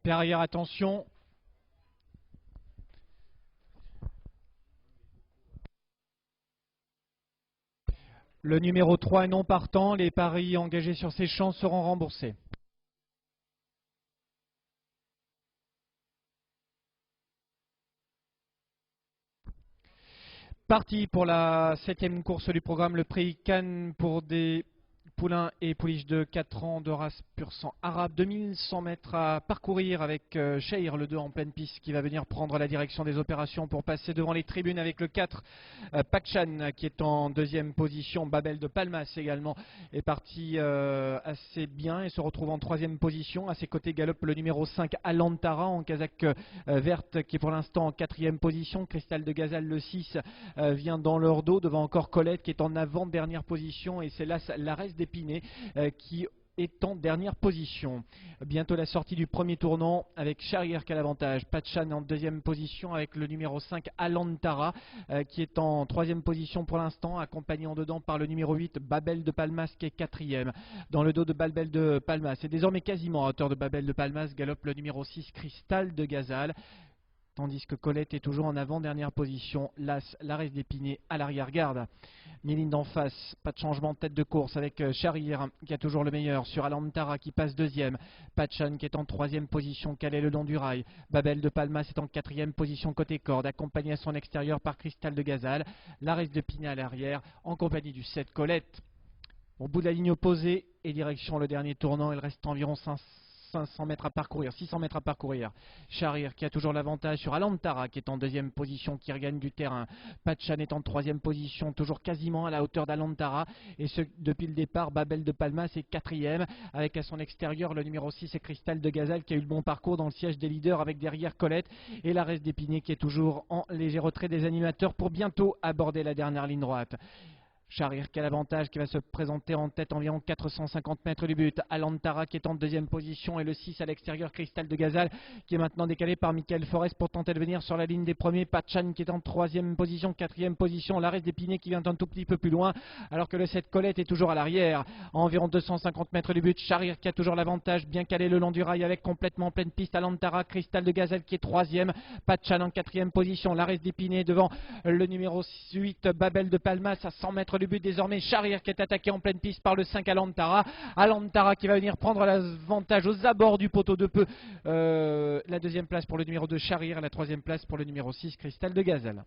Derrière, attention. Le numéro 3 est non partant. Les paris engagés sur ces champs seront remboursés. Parti pour la 7e course du programme, le prix Cannes pour des poulains et pouliches de 4 ans de race pur sang arabe. 2100 mètres à parcourir avec Shahir, le 2 en pleine piste, qui va venir prendre la direction des opérations pour passer devant les tribunes avec le 4 Pakchan qui est en 2e position. Babel de Palmas également est parti assez bien et se retrouve en 3e position. À ses côtés galope le numéro 5 Alantara en casaque verte qui est pour l'instant en 4e position. Cristal de Gazal le 6 vient dans leur dos, devant encore Colette qui est en avant-dernière position, et c'est là l'Arès d'Épinay qui est en dernière position. Bientôt la sortie du premier tournant avec Shahir qui a l'avantage. Patchan en 2e position avec le numéro 5 Alantara qui est en 3e position pour l'instant, accompagné en dedans par le numéro 8 Babel de Palmas qui est 4e. Dans le dos de Babel de Palmas, et désormais quasiment à hauteur de Babel de Palmas, galope le numéro 6 Cristal de Gazal. Tandis que Colette est toujours en avant-dernière position. L'As, l'Arès d'Épinay à l'arrière-garde. Méline d'en face, pas de changement de tête de course avec Shahir qui a toujours le meilleur sur Alantara qui passe 2e. Patchan qui est en 3e position, calé le long du rail. Babel de Palmas est en 4e position côté corde, accompagné à son extérieur par Cristal de Gazal. L'Arès d'Épinay à l'arrière, en compagnie du 7 Colette. Au bout de la ligne opposée et direction le dernier tournant, il reste environ 500 mètres à parcourir, 600 mètres à parcourir. Shahir qui a toujours l'avantage sur Alantara qui est en 2e position, qui regagne du terrain. Patchan est en 3e position, toujours quasiment à la hauteur d'Alantara, et ce depuis le départ. Babel de Palmas est 4e avec à son extérieur le numéro 6 et Cristal de Gazal qui a eu le bon parcours dans le siège des leaders, avec derrière Colette et l'Arès d'Épinay qui est toujours en léger retrait des animateurs pour bientôt aborder la dernière ligne droite. Shahir qui a l'avantage, qui va se présenter en tête environ 450 mètres du but. Alantara qui est en 2e position, et le 6 à l'extérieur Cristal de Gazal qui est maintenant décalé par Michael Forest pour tenter de venir sur la ligne des premiers. Patchan qui est en 3e position, 4e position. L'Arès d'Épinay qui vient un tout petit peu plus loin, alors que le 7 Colette est toujours à l'arrière à environ 250 mètres du but. Shahir qui a toujours l'avantage, bien calé le long du rail avec complètement en pleine piste Alantara. Cristal de Gazal qui est 3e. Patchan en 4e position. L'Arès d'Épinay devant le numéro 8 Babel de Palmas à 100 mètres du but désormais. Shahir qui est attaqué en pleine piste par le 5 Alantara. Alantara qui va venir prendre l'avantage aux abords du poteau de peu. La 2e place pour le numéro 2 Shahir, la 3e place pour le numéro 6 Cristal de Gazal.